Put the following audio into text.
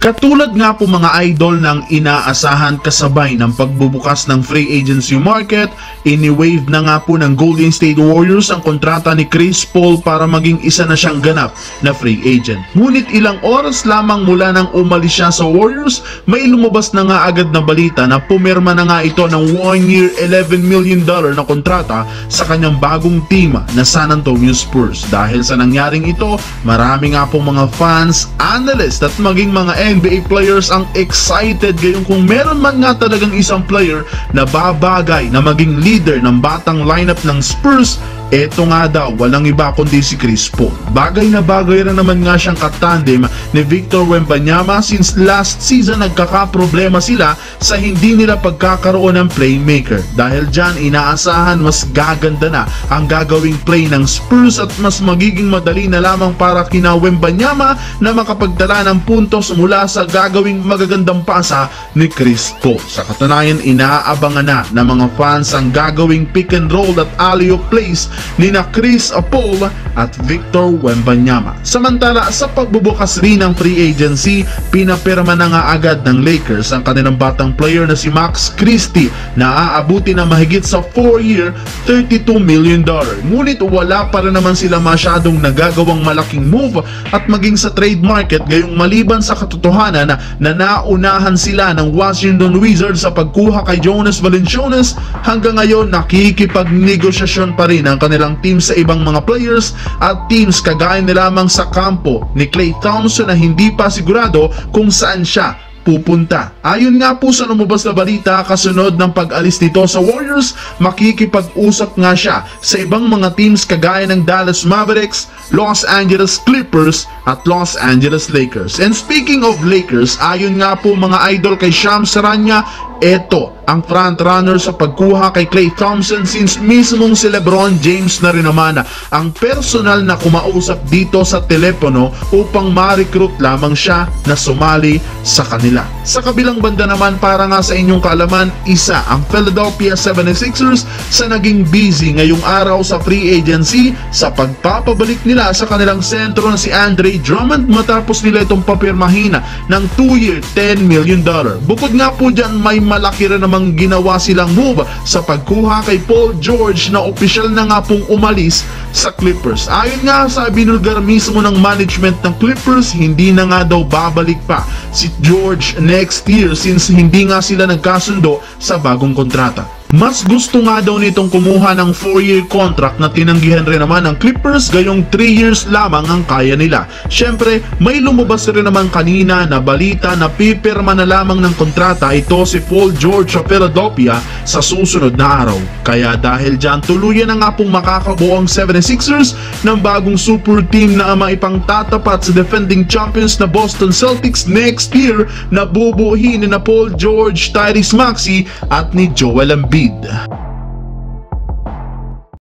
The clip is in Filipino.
Katulad nga po mga idol ng inaasahan kasabay ng pagbubukas ng free agency market, ini-waive na nga po ng Golden State Warriors ang kontrata ni Chris Paul para maging isa na siyang ganap na free agent. Ngunit ilang oras lamang mula nang umalis siya sa Warriors, may lumabas na nga agad na balita na pumirma na nga ito ng 1 year $11 million na kontrata sa kanyang bagong team na San Antonio Spurs. Dahil sa nangyaring ito, marami nga po mga fans, analysts at maging mga NBA players ang excited gayong kung meron man nga talagang isang player na babagay na maging leader ng batang lineup ng Spurs, eto nga daw, walang iba kundi si Chris Paul. Bagay na bagay rin naman nga siyang katandem ni Victor Wembanyama since last season nagkakaproblema sila sa hindi nila pagkakaroon ng playmaker. Dahil dyan, inaasahan mas gaganda na ang gagawing play ng Spurs at mas magiging madali na lamang para kina Wembanyama na makapagtala ng puntos mula sa gagawing magagandang pasa ni Chris Paul. Sa katunayan, inaabangan na ng mga fans ang gagawing pick and roll at alley-oop plays ni na Chris Paul at Victor Wembanyama. Samantala, sa pagbubukas rin ng free agency, pinapirma na nga agad ng Lakers ang kanilang batang player na si Max Christie na aabuti na mahigit sa 4-year $32 million. Ngunit wala pa rin naman sila masyadong nagagawang malaking move at maging sa trade market, gayong maliban sa katotohanan na naunahan sila ng Washington Wizards sa pagkuha kay Jonas Valanciunas, hanggang ngayon nakikipagnegosasyon pa rin ang kanilang team sa ibang mga players at teams kagaya ni lamang sa kampo ni Klay Thompson na hindi pa sigurado kung saan siya pupunta. Ayon nga po sa lumabas na balita, kasunod ng pag-alis nito sa Warriors, makikipag-usap nga siya sa ibang mga teams kagaya ng Dallas Mavericks, Los Angeles Clippers at Los Angeles Lakers. And speaking of Lakers, ayon nga po mga idol kay Shams Charania, eto ang front-runner sa pagkuha kay Klay Thompson since mismong si LeBron James na rin naman ang personal na kumausap dito sa telepono upang ma-recruit lamang siya na sumali sa kanila. Sa kabilang banda naman, para nga sa inyong kaalaman, isa ang Philadelphia 76ers sa naging busy ngayong araw sa free agency sa pagpapabalik nila sa kanilang sentro na si Andre Drummond matapos nila itong papirmahin ng 2-year $10 million. Bukod nga po dyan, may malaki rin namang ginawa silang move sa pagkuha kay Paul George na opisyal na nga pong umalis sa Clippers. Ayon nga sa binulgar mismo ng management ng Clippers, hindi na nga daw babalik pa si George next year since hindi nga sila nagkasundo sa bagong kontrata. Mas gusto nga daw nitong kumuha ng 4-year contract na tinanggihan rin naman ng Clippers, gayong 3 years lamang ang kaya nila. Syempre, may lumabas rin naman kanina na balita na pipirma na lamang ng kontrata ito si Paul George sa Philadelphia sa susunod na araw. Kaya dahil dyan, tuluyan na nga pong makakabuo ang 76ers ng bagong super team na maipangtatapat sa defending champions na Boston Celtics next year na bubuuhin ni na Paul George, Tyrese Maxey at ni Joel Embiid.